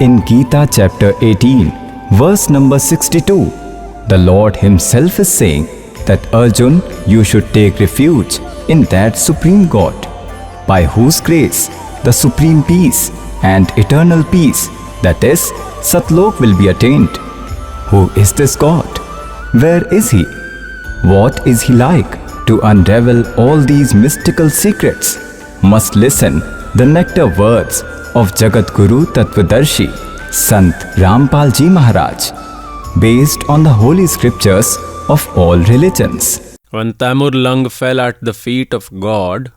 In Gita chapter 18, verse number 62, the Lord Himself is saying that Arjun, you should take refuge in that Supreme God, by whose grace the supreme peace and eternal peace, that is, Satlok, will be attained. Who is this God? Where is He? What is He like? To unravel all these mystical secrets, must listen the nectar words of Jagat Guru Tattvadarshi, Sant Rampal Ji Maharaj, based on the holy scriptures of all religions. When Tamur Lung fell at the feet of God,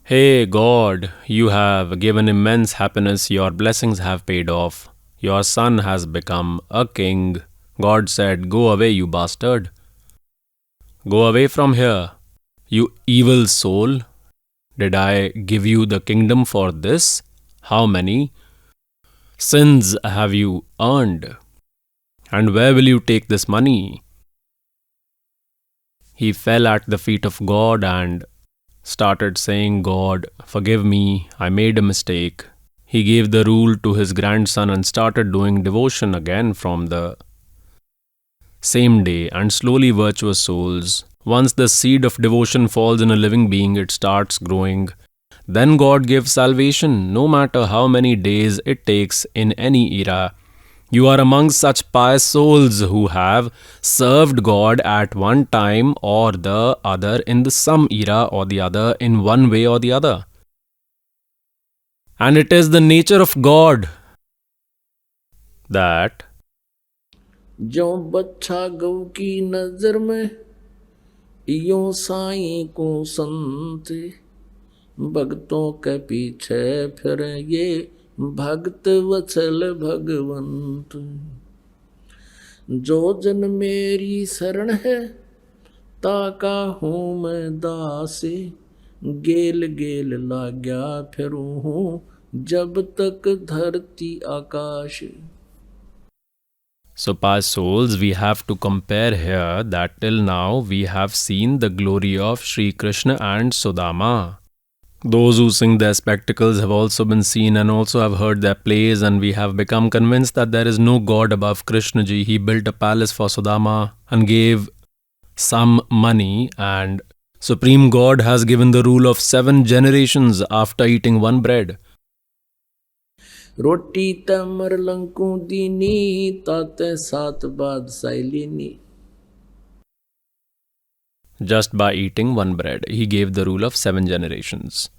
"Hey God, you have given immense happiness, your blessings have paid off. Your son has become a king." God said, "Go away, you bastard. Go away from here, you evil soul. Did I give you the kingdom for this? How many sins have you earned? And where will you take this money?" He fell at the feet of God and started saying, "God, forgive me, I made a mistake." He gave the rule to his grandson and started doing devotion again from the same day. And slowly, virtuous souls, once the seed of devotion falls in a living being, it starts growing. Then God gives salvation, no matter how many days it takes in any era. You are among such pious souls who have served God at one time or the other, in the some era or the other, in one way or the other. And it is the nature of God that जो बच्चा गौ की नजर में, यो साईं को संत, भक्तों के पीछे फिर ये भक्त वत्सल भगवंत। जो जन मेरी शरण है, ताका हूँ मैं दासे, गेल गेल लाग्या फिरूं हूँ जब तक धरती आकाश। So, pious souls, we have to compare here that till now we have seen the glory of Sri Krishna and Sudama. Those who sing their spectacles have also been seen and also have heard their plays, and we have become convinced that there is no God above Krishna Ji. He built a palace for Sudama and gave some money, and Supreme God has given the rule of 7 generations after eating one bread. रोटी तमर लंकू दीनी, ताते सात बादशाही लीनी। Just by eating one bread, he gave the rule of 7 generations.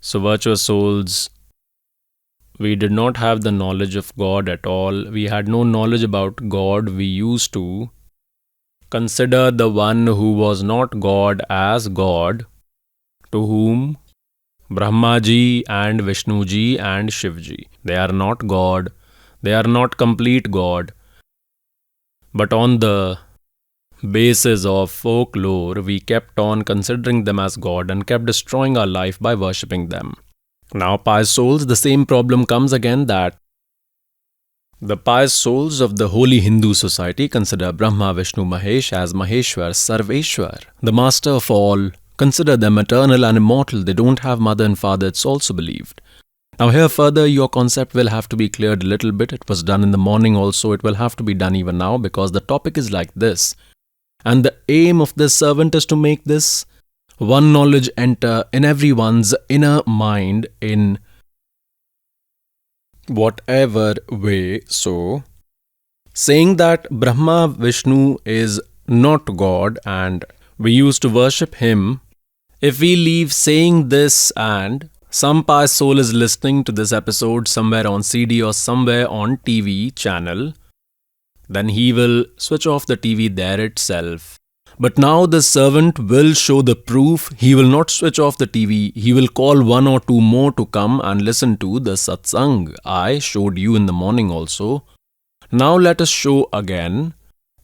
So, virtuous souls, we did not have the knowledge of God at all. We had no knowledge about God. We used to consider the one who was not God as God, to whom Brahma Ji and Vishnu Ji and Shiv Ji. They are not God. They are not complete God. But on the basis of folklore, we kept on considering them as God and kept destroying our life by worshipping them. Now, pious souls, the same problem comes again, that the pious souls of the holy Hindu society consider Brahma, Vishnu, Mahesh as Maheshwar, Sarveshwar, the master of all. Consider them eternal and immortal. They don't have mother and father, it's also believed. Now here further, your concept will have to be cleared a little bit. It was done in the morning also. It will have to be done even now, because the topic is like this. And the aim of this servant is to make this one knowledge enter in everyone's inner mind in whatever way. So, saying that Brahma Vishnu is not God and we used to worship him, if we leave saying this and some pious soul is listening to this episode somewhere on CD or somewhere on TV channel, then he will switch off the TV there itself. But now the servant will show the proof. He will not switch off the TV. He will call 1 or 2 more to come and listen to the satsang I showed you in the morning also. Now let us show again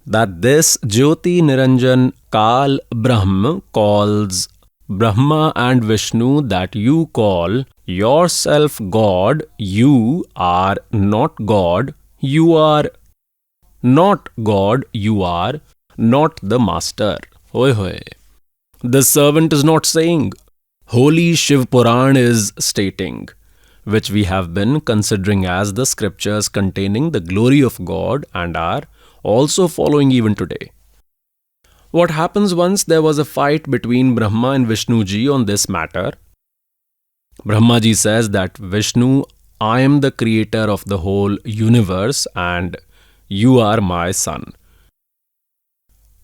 that this Jyoti Niranjan Kal Brahm calls Brahma and Vishnu, that you call yourself God. You are not God. You are not God. You are not the master. Hoy hoy. The servant is not saying Holy Shiv Puran is stating, which we have been considering as the scriptures containing the glory of God and are also following even today. What happens once there was a fight between Brahma and Vishnu ji on this matter? Brahma ji says that Vishnu, I am the creator of the whole universe and you are my son.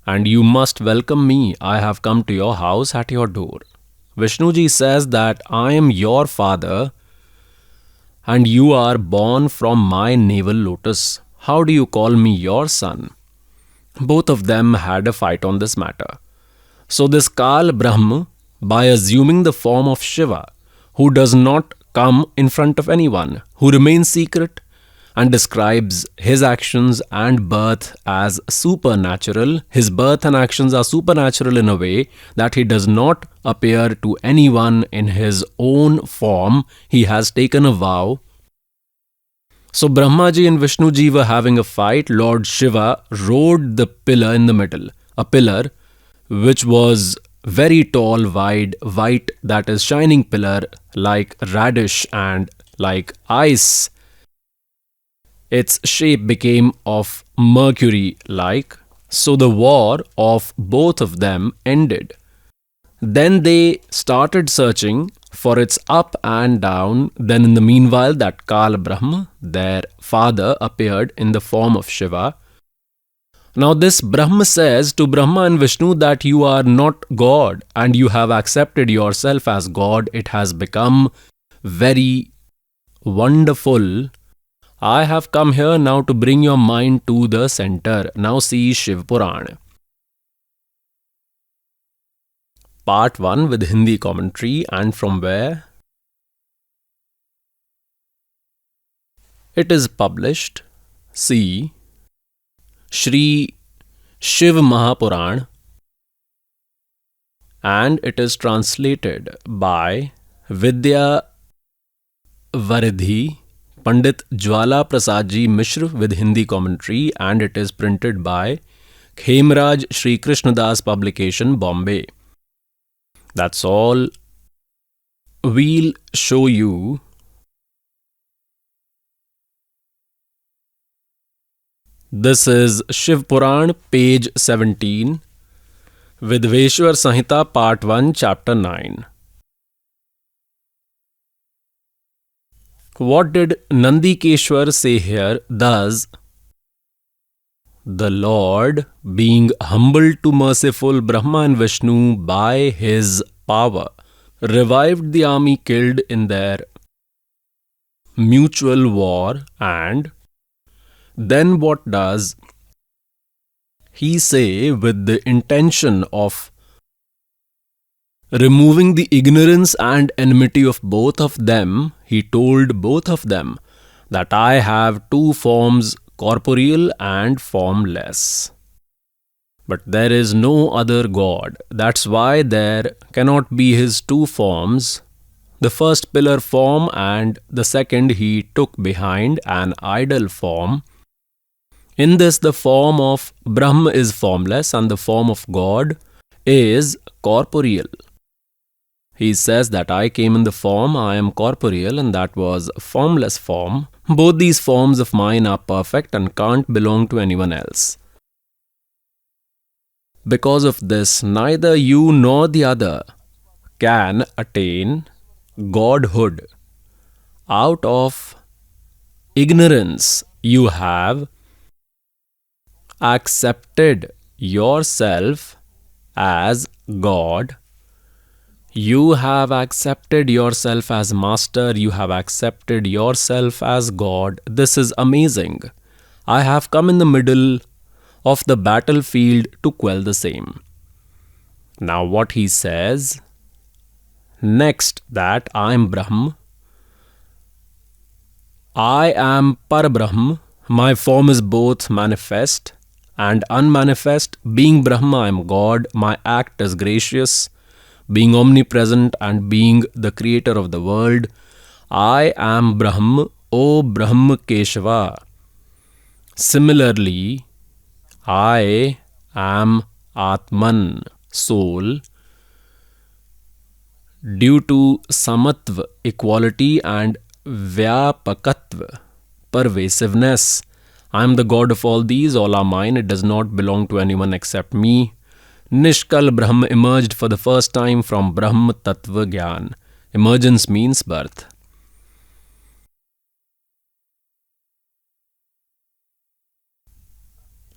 And you must welcome me. I have come to your house at your door. Vishnu ji says that I am your father and you are born from my navel lotus. How do you call me your son? Both of them had a fight on this matter. So this Kal Brahma, by assuming the form of Shiva, who does not come in front of anyone, who remains secret and describes his actions and birth as supernatural. His birth and actions are supernatural in a way that he does not appear to anyone in his own form. He has taken a vow. So Brahmaji and Vishnuji were having a fight. Lord Shiva rode the pillar in the middle, a pillar which was very tall, wide, white, that is shining pillar like radish and like ice. Its shape became of mercury-like, so the war of both of them ended. Then they started searching for its up and down. Then in the meanwhile, that Kal Brahma, their father, appeared in the form of Shiva. Now this Brahma says to Brahma and Vishnu that you are not God and you have accepted yourself as God. It has become very wonderful. I have come here now to bring your mind to the center. Now see Shiv Puran. Part 1 with Hindi commentary, and from where it is published. See Shri Shiv Mahapuran, and it is translated by Vidya Varidhi Pandit Jwala Prasad Ji Mishra with Hindi commentary, and it is printed by Khemraj Shri Krishnadas Publication, Bombay. That's all. We'll show you this is Shiv Puran, page 17, with Veshwar Samhita, part 1, chapter 9. What did Nandikeshwar say here? Thus, the Lord, being humble to merciful Brahma and Vishnu by his power, revived the army killed in their mutual war, and then what does he say? With the intention of removing the ignorance and enmity of both of them, he told both of them that I have two forms, corporeal and formless. But there is no other God. That's why there cannot be his two forms. The first pillar form and the second he took behind an idol form. In this, the form of Brahma is formless and the form of God is corporeal. He says that I came in the form, I am corporeal, and that was formless form. Both these forms of mine are perfect and can't belong to anyone else. Because of this, neither you nor the other can attain godhood. Out of ignorance, you have accepted yourself as God. You have accepted yourself as master. You have accepted yourself as God. This is amazing. I have come in the middle of the battlefield to quell the same. Now what he says next, that I am Brahm. I am Parabrahm. My form is both manifest and unmanifest. Being Brahma, I am God. My act is gracious. Being omnipresent and being the creator of the world, I am Brahm, O Brahm Keshava. Similarly, I am Atman, soul. due to samatva, equality, and vyapakatva, pervasiveness. I am the God of all these, all are mine, it does not belong to anyone except me. Nishkal Brahm emerged for the first time from Brahm Tattva Gyan. Emergence means birth.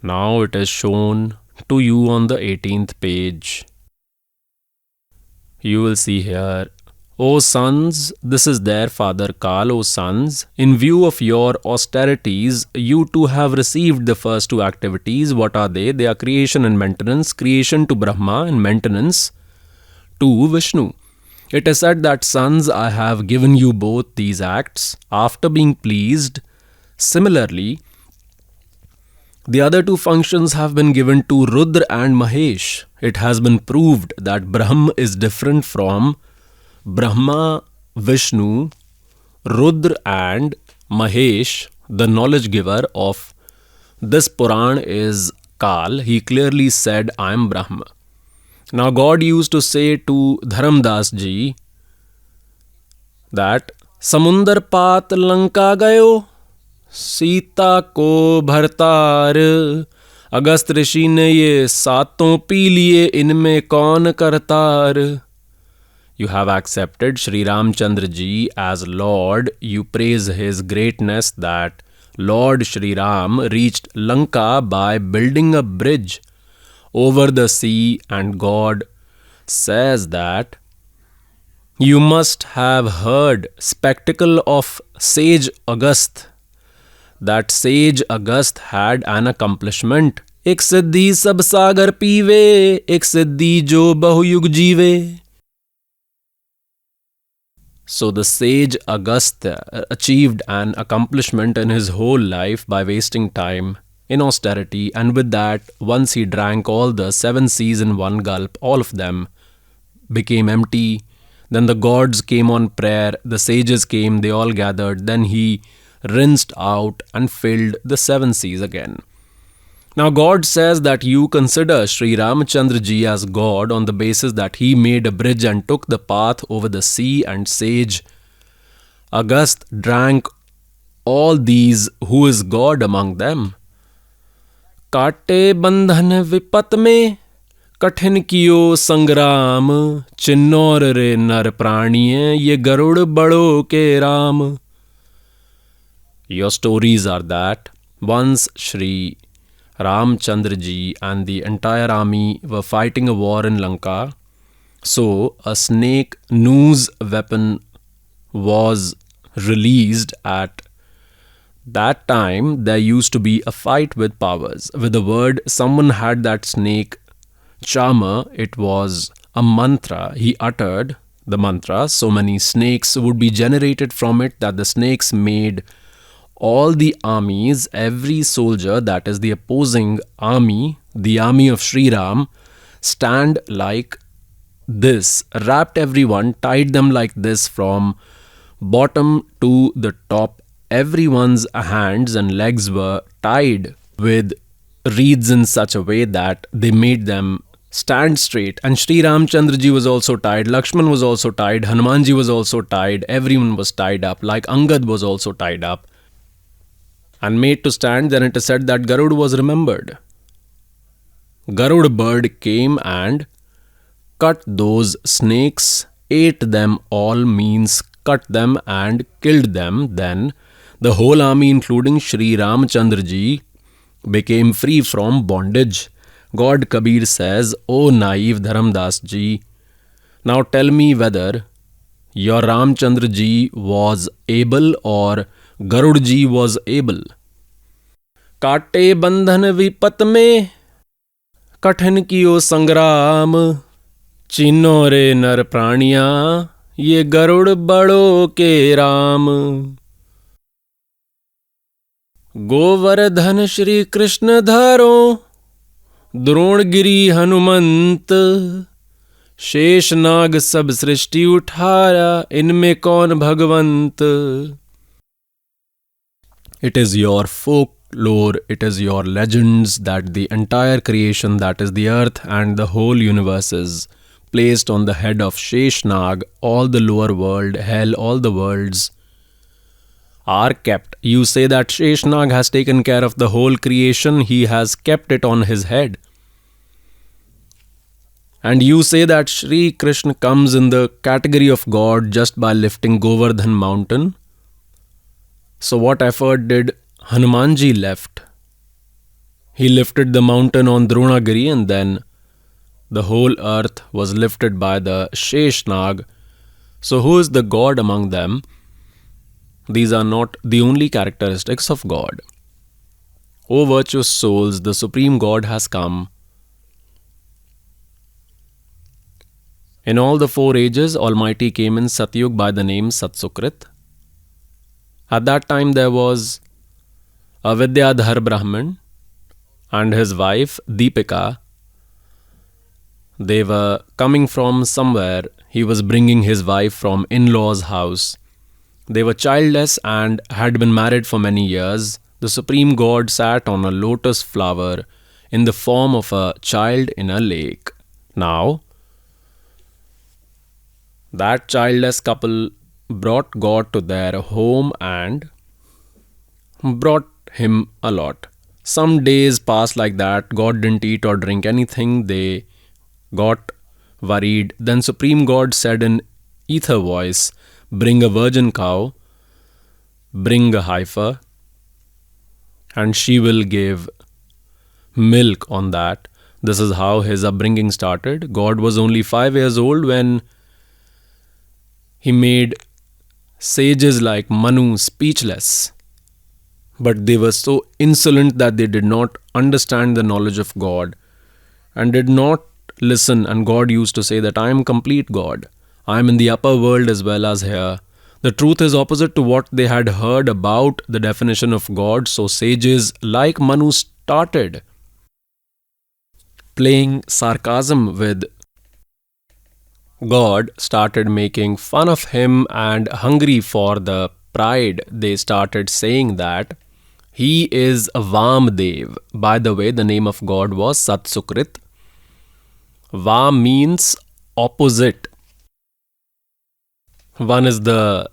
Now it is shown to you on the 18th page. You will see here, O sons, this is their father Kal, O sons, in view of your austerities, you too have received the first two activities. What are they? They are creation and maintenance, creation to Brahma and maintenance to Vishnu. It is said that, sons, I have given you both these acts after being pleased. Similarly, the other two functions have been given to Rudra and Mahesh. It has been proved that Brahm is different from Brahma, Vishnu, Rudra and Mahesh. The knowledge giver of this Puran is Kal. He clearly said, I am Brahma. Now God used to say to Dharamdas ji that Samundar paat lanka gayo, Sita को भरतार, अगस्त ऋषि ने ये सातों P लिए, इनमें कौन Kartar. You have accepted Sri Ramchandra ji as Lord. You praise his greatness that Lord Sri Ram reached Lanka by building a bridge over the sea, and God says that you must have heard spectacle of sage Agast. That sage Agast had an accomplishment. एक सिद्धि सब सागर पीवे, एक सिद्धि जो बहुयुग जीवे. So the sage Agastya achieved an accomplishment in his whole life by wasting time in austerity, and with that, once he drank all the 7 seas in one gulp, all of them became empty. Then the gods came on prayer, the sages came, they all gathered, then he rinsed out and filled the 7 seas again. Now God says that you consider Sri Ramchandra ji as God on the basis that he made a bridge and took the path over the sea, and sage Agast drank all these, who is God among them. काटे बंधन विपत में, कठिन कियो संग्राम, चिन्नौर रे नर प्राणिये, ये गरुड़ बड़ो के Ram. Your stories are that once Sri Ramchandra ji and the entire army were fighting a war in Lanka. So a snake noose weapon was released. At that time there used to be a fight with powers. With the word, someone had that snake charmer. It was a mantra. He uttered the mantra. So many snakes would be generated from it that the snakes made all the armies, every soldier, that is the opposing army, the army of Sri Ram, stand like this, wrapped everyone, tied them like this from bottom to the top. Everyone's hands and legs were tied with reeds in such a way that they made them stand straight. And Sri Ramchandra ji was also tied, Lakshman was also tied, Hanuman ji was also tied, everyone was tied up, like Angad was also tied up and made to stand. Then it is said that Garud was remembered. Garud bird came and cut those snakes, ate them all, means cut them and killed them. Then the whole army, including Sri Ramchandra ji, became free from bondage. God Kabir says, O naive Dharamdas ji, now tell me whether your Ramchandra ji was able or Garud ji was able. काटे बंधन विपत में, कठिन कियो संग्राम, चिन्नो रे नर प्राणिया, ये गरुड़ बड़ो के राम. गोवर्धन श्री कृष्ण धरो, द्रोणगिरी हनुमंत, शेष नाग सब सृष्टि उठाया, इनमें कौन भगवंत. It is your folklore, it is your legends that the entire creation, that is the earth and the whole universe, is placed on the head of Sheshnag, all the lower world, hell, all the worlds are kept. You say that Sheshnag has taken care of the whole creation, he has kept it on his head. And you say that Sri Krishna comes in the category of God just by lifting Govardhan mountain. So what effort did Hanumanji left? He lifted the mountain on Dronagiri, and then the whole earth was lifted by the Sheshnag. So who is the God among them? These are not the only characteristics of God. O virtuous souls, the Supreme God has come. In all the 4 ages, Almighty came in Satyug by the name Satsukrit. At that time there was a Vidyadhar Brahmin and his wife Deepika. They were coming from somewhere. He was bringing his wife from in-laws' house. They were childless and had been married for many years. The Supreme God sat on a lotus flower in the form of a child in a lake. Now, that childless couple brought God to their home and brought him a lot. Some days passed like that. God didn't eat or drink anything. They got worried. Then Supreme God said in ether voice, bring a virgin cow, bring a heifer, and she will give milk on that. This is how his upbringing started. God was only 5 years old when he made sages like Manu speechless. But they were so insolent that they did not understand the knowledge of God and did not listen. And God used to say that I am complete God. I am in the upper world as well as here. The truth is opposite to what they had heard about the definition of God. So sages like Manu started playing sarcasm with God, started making fun of him, and hungry for the pride, they started saying that he is a Vamdev. By the way, the name of God was Satsukrit. Vam means opposite. One is the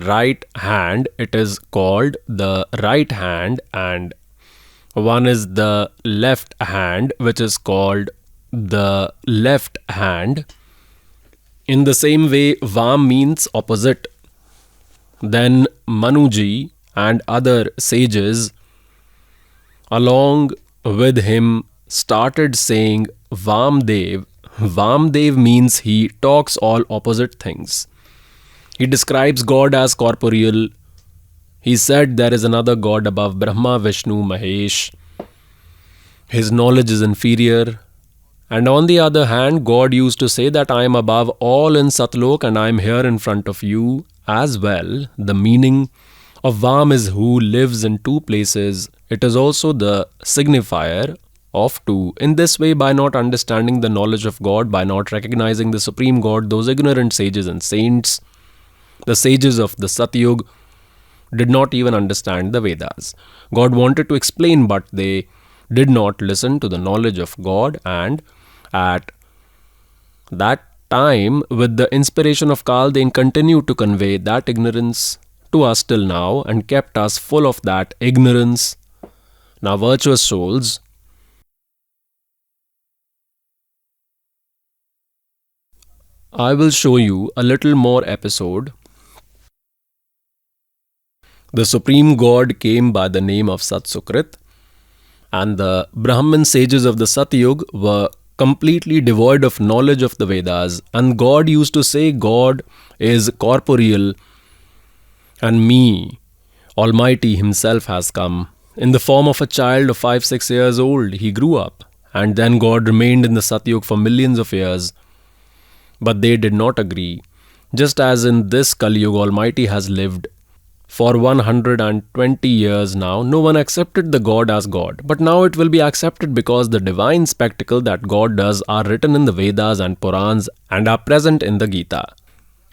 right hand, it is called the right hand, and one is the left hand, which is called the left hand. In the same way, Vam means opposite. Then Manuji and other sages along with him started saying Vamdev. Vamdev means he talks all opposite things. He describes God as corporeal. He said there is another God above Brahma, Vishnu, Mahesh. His knowledge is inferior. And on the other hand, God used to say that I am above all in Satlok and I am here in front of you as well. The meaning of Vam is who lives in 2 places. It is also the signifier of 2. In this way, by not understanding the knowledge of God, by not recognizing the Supreme God, those ignorant sages and saints, the sages of the Satyug, did not even understand the Vedas. God wanted to explain, but they did not listen to the knowledge of God, and at that time, with the inspiration of Kal, they continued to convey that ignorance to us till now and kept us full of that ignorance. Now, virtuous souls, I will show you a little more episode. The Supreme God came by the name of Satsukrit, and the Brahmin sages of the Satyug were completely devoid of knowledge of the Vedas, and God used to say God is corporeal and me, Almighty himself has come. In the form of a child of 5-6 years old, he grew up, and then God remained in the Satyug for millions of years. But they did not agree. Just as in this Kali Yuga, Almighty has lived for 120 years now, no one accepted the God as God. But now it will be accepted because the divine spectacle that God does are written in the Vedas and Purans and are present in the Gita.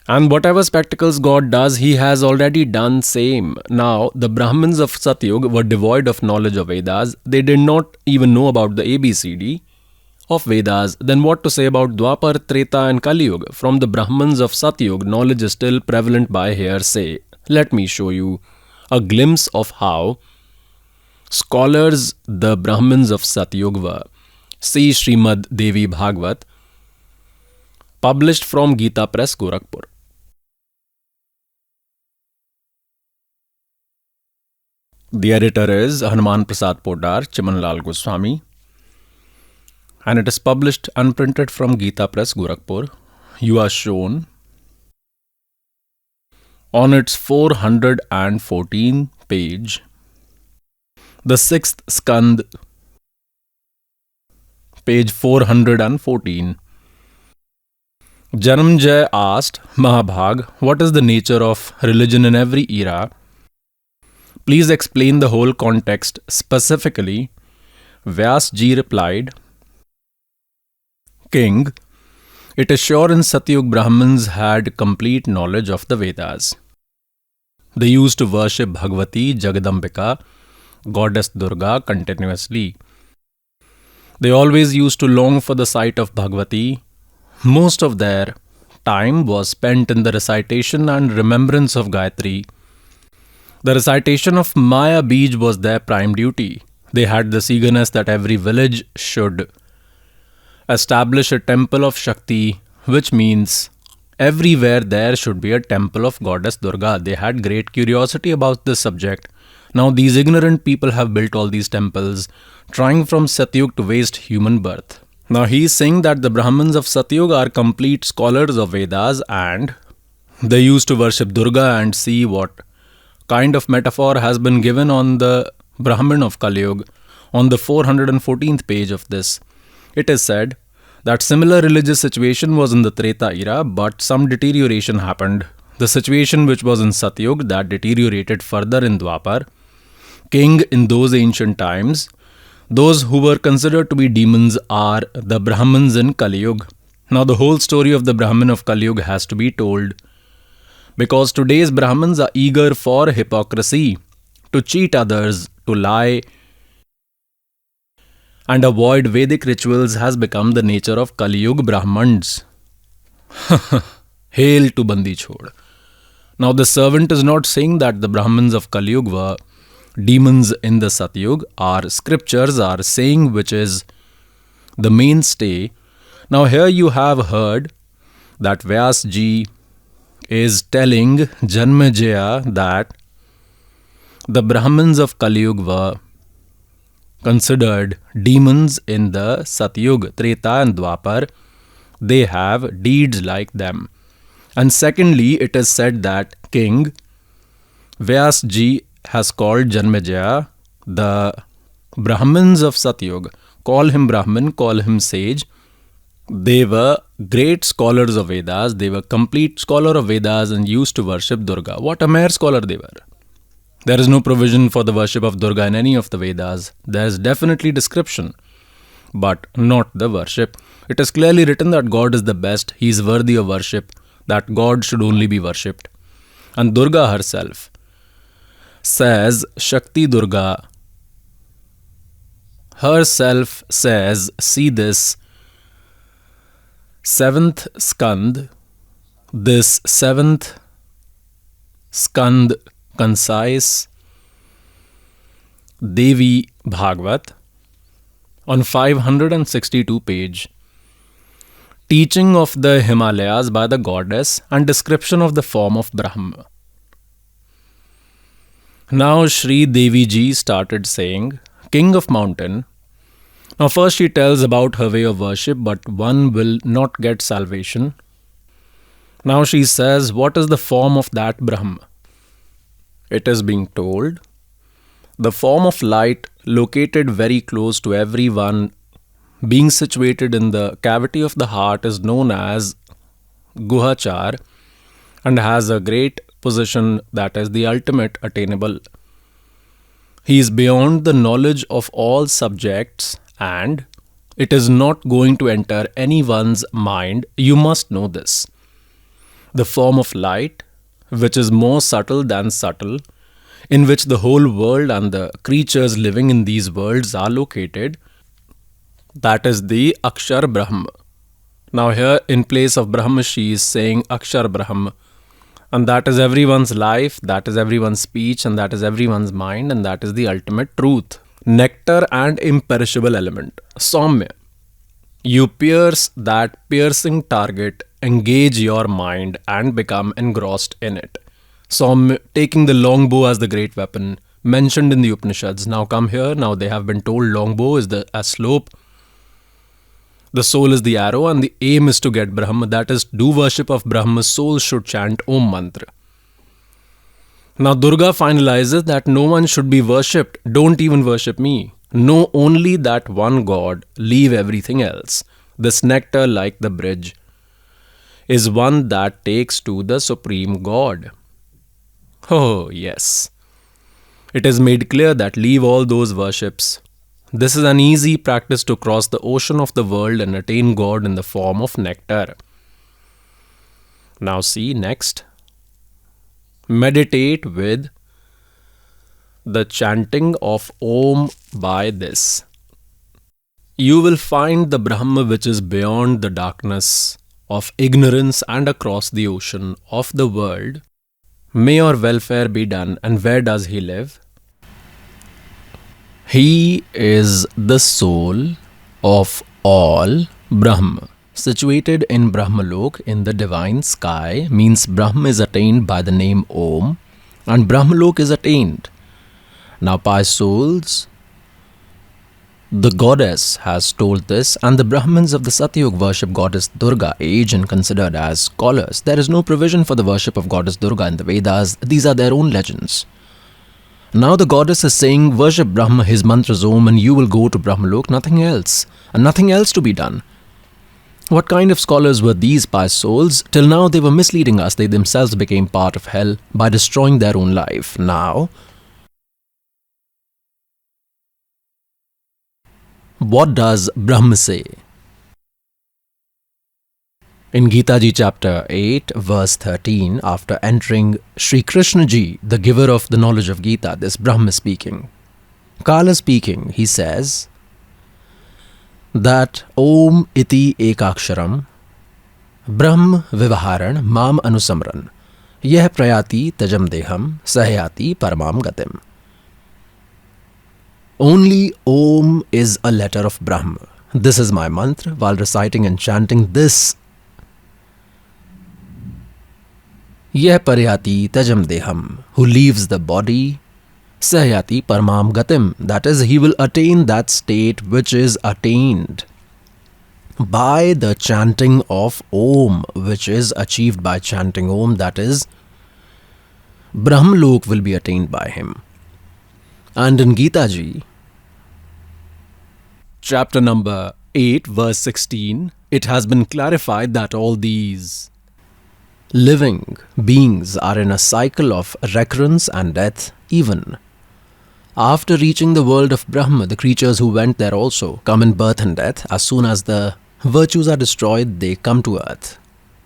And whatever spectacles God does, he has already done same. Now, the Brahmins of Satyug were devoid of knowledge of Vedas. They did not even know about the ABCD of Vedas, then what to say about Dwapar, Treta and Kali Yuga? From the Brahmins of Satyug, knowledge is still prevalent by hearsay. Let me show you a glimpse of how scholars, the Brahmins of Satyug were. See Srimad Devi Bhagwat, published from Gita Press, Gorakhpur. The editor is Hanuman Prasad Podar, Chimanlal Goswami, and it is published unprinted from Gita Press, Gorakhpur. You are shown on its 414 page, the 6th skand, page 414. Janamjay asked Mahabhag, what is the nature of religion in every era? Please explain the whole context specifically. Vyasji replied, King, it is sure in Satyug Brahmins had complete knowledge of the Vedas. They used to worship Bhagavati, Jagadambika, goddess Durga, continuously. They always used to long for the sight of Bhagavati. Most of their time was spent in the recitation and remembrance of Gayatri. The recitation of Maya Bij was their prime duty. They had this eagerness that every village should establish a temple of Shakti, which means everywhere there should be a temple of goddess Durga. They had great curiosity about this subject. Now these ignorant people have built all these temples, trying from Satyug to waste human birth. Now he is saying that the Brahmins of Satyug are complete scholars of Vedas and they used to worship Durga, and see what kind of metaphor has been given on the Brahmin of Kali Yuga on the 414th page of this. It is said that similar religious situation was in the Treta era, but some deterioration happened. The situation which was in Satyug that deteriorated further in Dwapar. King, in those ancient times, those who were considered to be demons are the Brahmins in Kali Yuga. Now the whole story of the Brahmin of Kali Yuga has to be told, because today's Brahmins are eager for hypocrisy, to cheat others, to lie, and avoid Vedic rituals has become the nature of Kali Yuga Brahmins. Hail to Bandi Chhod. Now the servant is not saying that the Brahmins of Kali Yuga were demons in the Satyug. Our scriptures are saying which is the mainstay. Now here you have heard that Vyasji is telling Janmejaya that the Brahmins of Kali Yuga were considered demons in the Satyug, Treta and Dwapar. They have deeds like them. And secondly, it is said that King Vyasji has called Janmejaya the Brahmins of Satyug. Call him Brahmin, call him sage. They were great scholars of Vedas. They were complete scholar of Vedas and used to worship Durga. What a mere scholar they were. There is no provision for the worship of Durga in any of the Vedas. There is definitely description, but not the worship. It is clearly written that God is the best. He is worthy of worship. That God should only be worshipped. And Durga herself says, Shakti Durga herself says, see this 7th skand, this 7th skand, concise Devi Bhagwat on 562 page, teaching of the Himalayas by the goddess and description of the form of Brahma. Now Shri Devi Ji started saying, King of Mountain. Now first she tells about her way of worship, but one will not get salvation. Now she says, what is the form of that Brahma? It is being told, the form of light located very close to everyone, being situated in the cavity of the heart, is known as Guhachar and has a great position that is the ultimate attainable. He is beyond the knowledge of all subjects and it is not going to enter anyone's mind. You must know this. The form of light, which is more subtle than subtle, in which the whole world and the creatures living in these worlds are located, That is the Akshar Brahm. Now here in place of Brahm she is saying Akshar Brahm. And that is everyone's life, that is everyone's speech, and that is everyone's mind, and that is the ultimate truth. Nectar and imperishable element. Saumya. You pierce that piercing target, engage your mind, and become engrossed in it. Saumya, taking the longbow as the great weapon, mentioned in the Upanishads. Now come here, now they have been told longbow is a slope. The soul is the arrow and the aim is to get Brahma. That is, do worship of Brahma. Soul should chant Om Mantra. Now Durga finalizes that no one should be worshipped. Don't even worship me. Know only that one God. Leave everything else. This nectar, like the bridge, is one that takes to the Supreme God. Oh, yes. It is made clear that leave all those worships. This is an easy practice to cross the ocean of the world and attain God in the form of nectar. Now see next. Meditate with the chanting of Om by this. You will find the Brahma which is beyond the darkness of ignorance and across the ocean of the world. May your welfare be done. And where does he live? He is the soul of all Brahma. Situated in Brahmalok in the divine sky means Brahma is attained by the name Om and Brahmalok is attained. Now pious souls, the goddess has told this and the Brahmins of the Satyug worship goddess Durga, aged and considered as scholars. There is no provision for the worship of goddess Durga in the Vedas. These are their own legends. Now the goddess is saying, worship Brahma, his mantra is Om, and you will go to Brahmalok, nothing else, and nothing else to be done. What kind of scholars were these pious souls? Till now they were misleading us. They themselves became part of hell by destroying their own life. Now, what does Brahma say? In Gita Ji chapter 8 verse 13, after entering Sri Krishna Ji, the giver of the knowledge of Gita, this Brahma speaking, Kala speaking, he says that Om iti ekaksharam Brahm vivaharan mam anusamran yeh prayati tajam deham sahyati paramam gatim. Only Om is a letter of Brahma. This is my mantra. While reciting and chanting this, Yeh paryati tajam deham, who leaves the body, sahyati paramam gatim, that is, he will attain that state which is attained by the chanting of Om, which is achieved by chanting Om, that is, Brahmalok will be attained by him. And in Gita Ji, chapter number 8, verse 16, it has been clarified that all these living beings are in a cycle of recurrence and death. Even after reaching the world of Brahma, the creatures who went there also come in birth and death. As soon as the virtues are destroyed, they come to earth.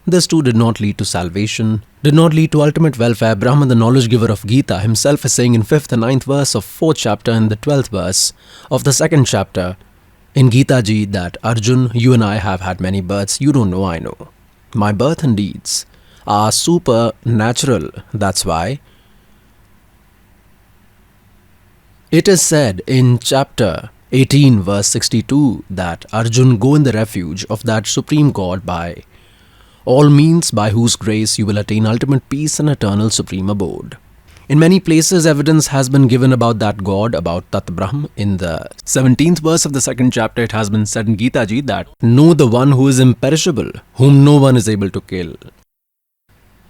This too did not lead to salvation, did not lead to ultimate welfare. Brahma, the knowledge giver of Gita, himself is saying in 5th and 9th verse of 4th chapter and the 12th verse of the 2nd chapter in Gita Ji that Arjun, you and I have had many births. You don't know, I know. My birth and deeds are supernatural. That's why it is said in chapter 18 verse 62 that Arjun, go in the refuge of that supreme God by all means by whose grace you will attain ultimate peace and eternal supreme abode. In many places evidence has been given about that God, about Tat Brahm. In the 17th verse of the 2nd chapter it has been said in Gita Ji that know the one who is imperishable, whom no one is able to kill.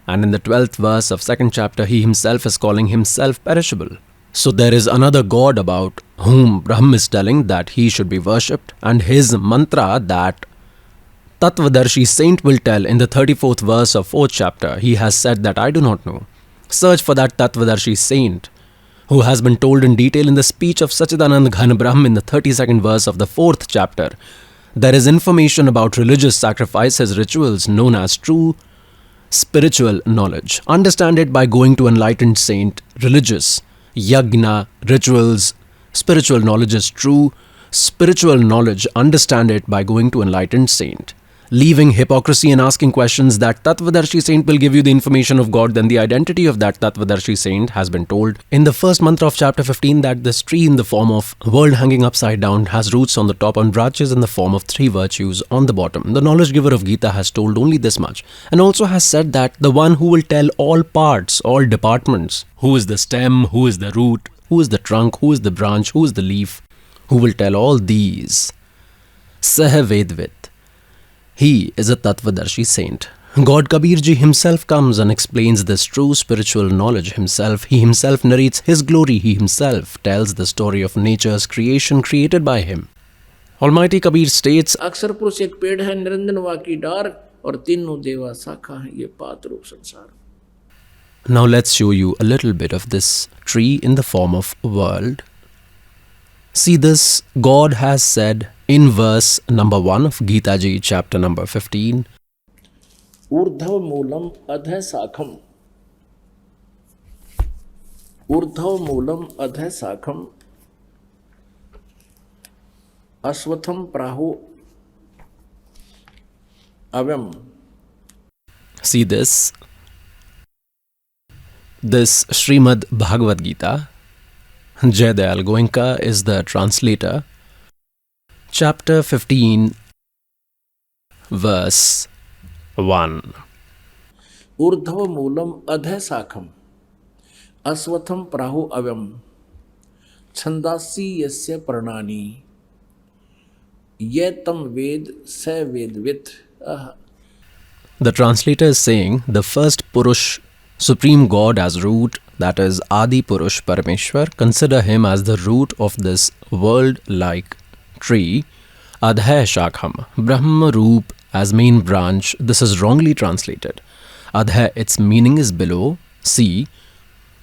And in the 12th verse of 2nd chapter, he himself is calling himself perishable. So there is another God about whom Brahma is telling that he should be worshipped, and his mantra that Tattvadarshi saint will tell in the 34th verse of 4th chapter, he has said that I do not know. Search for that Tattvadarshi saint who has been told in detail in the speech of Sachidanand Ghan Brahm in the 32nd verse of the 4th chapter. There is information about religious sacrifices, rituals known as true spiritual knowledge. Understand it by going to enlightened saint. Religious, yagna, rituals, spiritual knowledge is true. spiritual knowledge, understand it by going to enlightened saint. Leaving hypocrisy and asking questions, that Tattvadarshi saint will give you the information of God, then the identity of that Tattvadarshi saint has been told in the first mantra of chapter 15, that this tree in the form of world hanging upside down has roots on the top and branches in the form of 3 virtues on the bottom. The knowledge giver of Gita has told only this much, and also has said that the one who will tell all parts, all departments, who is the stem, who is the root, who is the trunk, who is the branch, who is the leaf, who will tell all these, Sah Vedvit, he is a Tattvadarshi saint. God Kabir ji himself comes and explains this true spiritual knowledge himself. He himself narrates his glory. He himself tells the story of nature's creation created by him. Almighty Kabir states, अक्षर पुरुष एक पेड़ है, निरंजन वाकी डार, और तीनों देवा शाखा है, ये पात रूप संसार. now let's show you a little bit of this tree in the form of world. See this, God has said in verse number 1 of Gita Ji, chapter number 15, ऊर्ध्व मूलम अधः शाखम, ऊर्ध्व मूलम अधः शाखम, अश्वत्थम प्राहु अव्यम. see this Srimad Bhagavad Gita. Jai Dayal Goenka is the translator. Chapter 15, verse 1. ऊर्ध्व मूलम अधः शाखम, अश्वत्थम प्राहु अव्यम, छंदासी यस्य पर्णानि, ये तम वेद स वेदवित्. The translator is saying the first Purush, Supreme God as root, that is Adi Purush Parameshwar, consider him as the root of this world-like tree. Adhaya Shakham, Brahma Roop as main branch. This is wrongly translated. Adhaya, its meaning is below. See,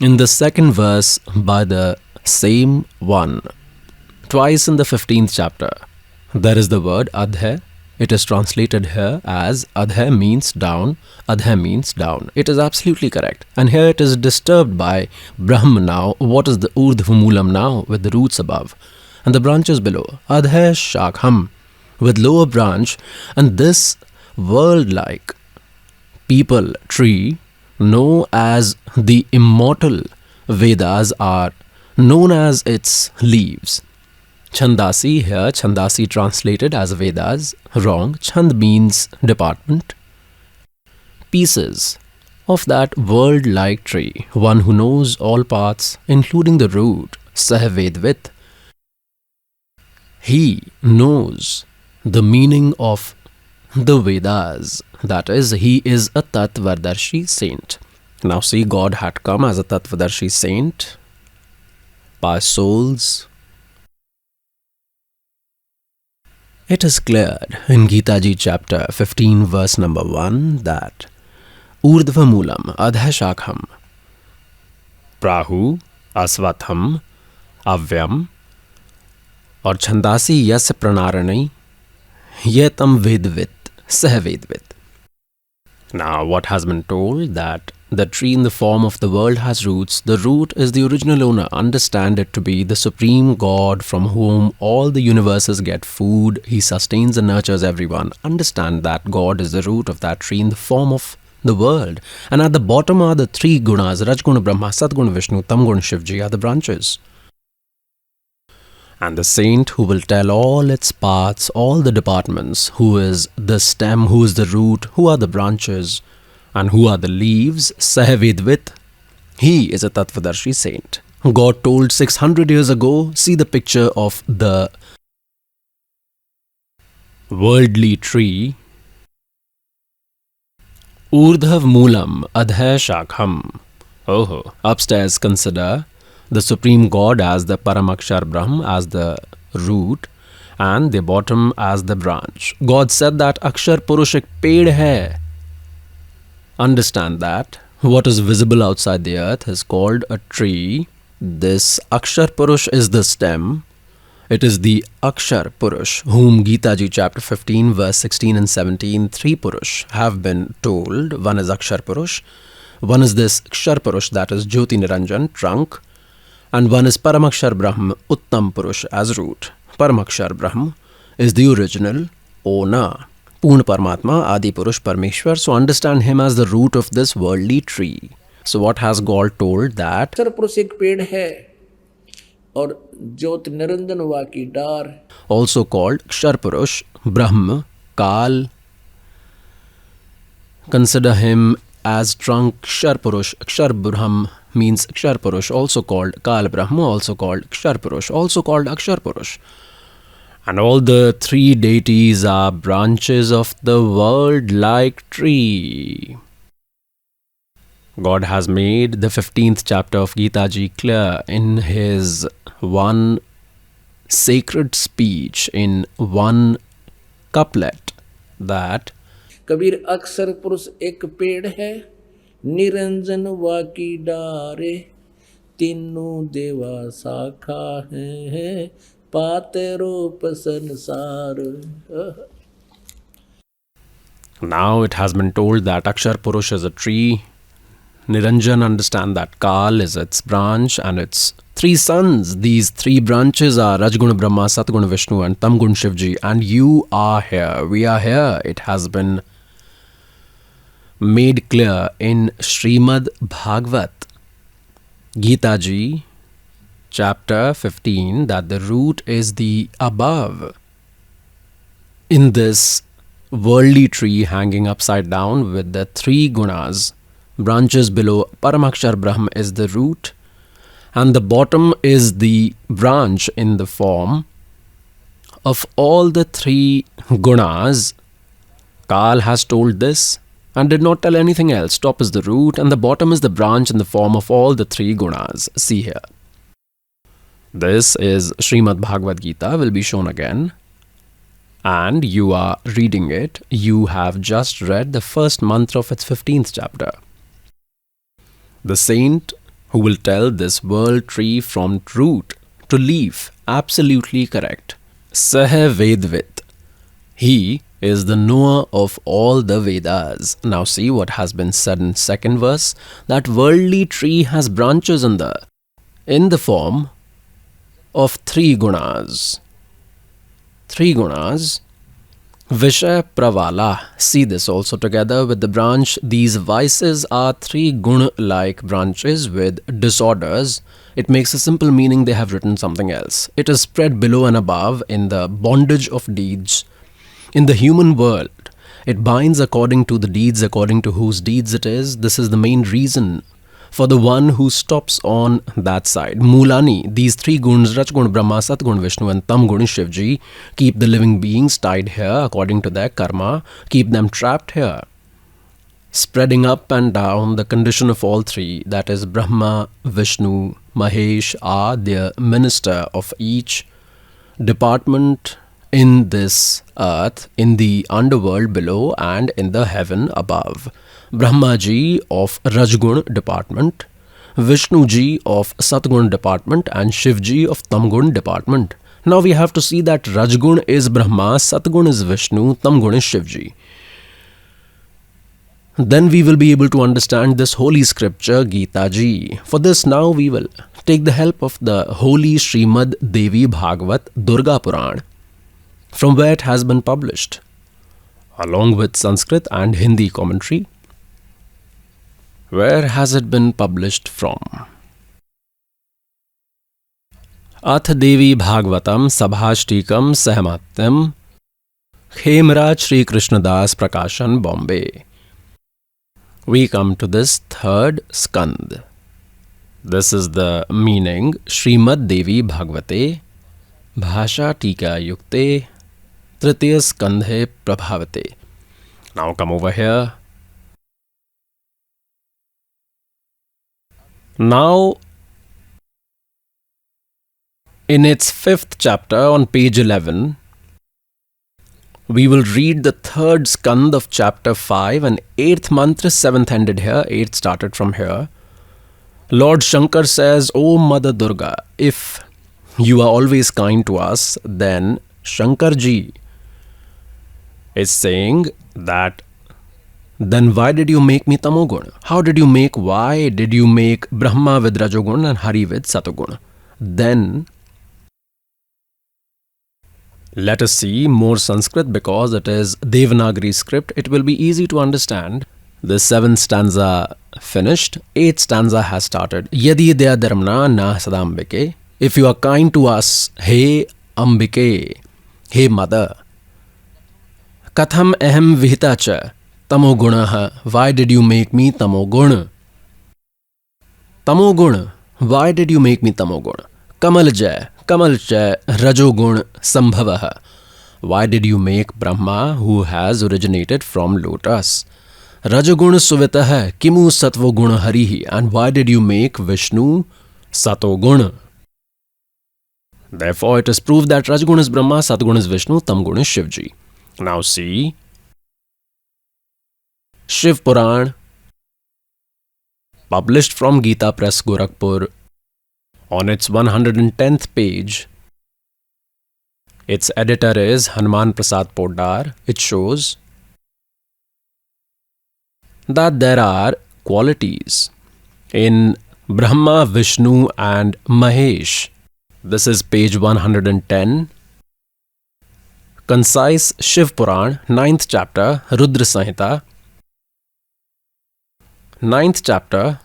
in the second verse by the same one, twice in the 15th chapter, there is the word Adhaya. It is translated here as Adhaya means down, Adhaya means down. It is absolutely correct. And here it is disturbed by Brahma now. What is the Urdhva Moolam now with the roots above and the branches below? Adhaya Shakham with lower branch, and this world-like people tree known as the immortal Vedas are known as its leaves. Chandasi here, Chandasi translated as Vedas, wrong. Chand means department. Pieces of that world-like tree, one who knows all parts, including the root, Sah Vedvit. He knows the meaning of the Vedas, that is, he is a Tattvadarshi saint. Now see, God had come as a Tattvadarshi saint by souls. It is cleared in Gita Ji chapter 15 verse number 1 that Urdhva Moolam Adhaya Shakham Prahu Asvatham Avyam or Chandasi Yas Pranarani Yetam Vedvit Sah Vedvit. Now what has been told that the tree in the form of the world has roots. The root is the original owner. Understand it to be the supreme God from whom all the universes get food. He sustains and nurtures everyone. Understand that God is the root of that tree in the form of the world. And at the bottom are the 3 gunas, Rajguna Brahma, Satguna Vishnu, Tamguna Shivji are the branches. And the saint who will tell all its parts, all the departments, who is the stem, who is the root, who are the branches, and who are the leaves, Sah Vedvit, he is a Tattvadarshi saint. God told 600 years ago, see the picture of the worldly tree. Urdhav Moolam Adhaya Shakham. Oh, upstairs consider the Supreme God as the Paramakshar Brahm, as the root, and the bottom as the branch. God said that Akshar Purush ek ped hai. Understand that what is visible outside the earth is called a tree. This Akshar Purush is the stem. It is the Akshar Purush, whom Gita Ji chapter 15 verse 16 and 17, 3 Purush have been told. One is Akshar Purush, one is this Akshar Purush, that is Jyoti Niranjan, trunk, and one is Paramakshar Brahm, Uttam Purush as root. Paramakshar Brahm, is the original owner. Purna Paramatma, Adi Purush Parameshwar. So understand him as the root of this worldly tree. So what has God told that? अक्षर पुरुष एक पेड़ है और ज्योत निरंजन वा की डार, Also called Kshar Purush, Brahm, Kal. Consider him as trunk Kshar Purush. Kshar Brahm means Kshar Purush, also called Kal Brahma, also called Kshar Purush, also called Akshar Purush. And all the three deities are branches of the world-like tree. God has made the 15th chapter of Gita Ji clear in his one sacred speech, in one couplet, that Kabir अक्षर पुरुष एक पेड़ है, निरंजन वा की डारे, तीनों देवा शाखा है, पाते रूप संसार. now it has been told that Akshar Purush is a tree. Niranjan, understand that Kal is its branch and its three sons. These three branches are Rajguna Brahma, Satguna Vishnu and Tamgun Shivji. And you are here. We are here. It has been made clear in Srimad Bhagavat, Gita Ji, chapter 15, that the root is the above. In this worldly tree hanging upside down with the three gunas, branches below, Paramakshar Brahm is the root, and the bottom is the branch in the form of all the three gunas. Kal has told this and did not tell anything else. Top is the root and the bottom is the branch in the form of all the three gunas. See here. This is Srimad Bhagavad Gita, will be shown again. And you are reading it. You have just read the first mantra of its 15th chapter. The saint who will tell this world tree from root to leaf, absolutely correct. Sah Vedvit. He is the knower of all the Vedas. Now see what has been said in second verse. That worldly tree has branches in the form of three gunas. Three gunas. Vishaya Pravala. See this also together with the branch. These vices are three gun-like branches with disorders. It makes a simple meaning. They have written something else. It is spread below and above in the bondage of deeds. In the human world, it binds according to the deeds, according to whose deeds it is. This is the main reason for the one who stops on that side. Mulani, these three guns, Rajguna Brahma, Satguna Vishnu and Tamguna Shivji, keep the living beings tied here according to their karma, keep them trapped here. Spreading up and down the condition of all three, that is Brahma, Vishnu, Mahesh, are the minister of each department in this earth, in the underworld below and in the heaven above. Brahma Ji of Rajgun department, Vishnu Ji of Satgun department and Shiv Ji of Tamgun department. Now we have to see that Rajgun is Brahma, Satgun is Vishnu, Tamgun is Shiv Ji. Then we will be able to understand this holy scripture Gita Ji. For this now we will take the help of the holy Srimad Devi Bhagavat Durga Puran, from where it has been published, along with Sanskrit and Hindi commentary. Where has it been published from? Ath Devi Bhagavatam Sabhashtikam Sahamatyam, Khemraj Sri Krishnadas Prakashan, Bombay. We come to this third skand. This is the meaning. Srimad Devi Bhagavate Bhasha Tika Yukte Tritiya Skandhe Prabhavate. Now come over here. Now, in its 5th chapter on page 11, we will read the third skand of chapter 5 and 8th mantra, 7th ended here, 8th started from here. Lord Shankar says, O Mother Durga, if you are always kind to us, then Shankarji is saying that then why did you make me Tamogun? Why did you make Brahma with Rajogun and Hari with Satogun? Then Let us see more Sanskrit because it is Devanagari script. It will be easy to understand. The 7th stanza finished. 8th stanza has started. Yadi daya dharmna na sadambike. If you are kind to us, hey Ambike, hey Mother. Katham aham vihita cha tamogunaha. Why did you make me tamogun? Tamogun. Why did you make me tamogun? Kamalja. Kamalcha rajogun sambhavaha. Why did you make Brahma, who has originated from lotus? Rajogun suvitaha kimu satvogun harihi. And why did you make Vishnu satogun? Therefore, it is proved that Rajgun is Brahma, Satgun is Vishnu, Tamgun is Shivji. Now see Shiv Puran, published from Gita Press, Gorakhpur. On its 110th page, its editor is Hanuman Prasad Poddar. It shows that there are qualities in Brahma, Vishnu and Mahesh. This is page 110. Concise Shiv Puran, 9th chapter, Rudra Samhita. 9th chapter.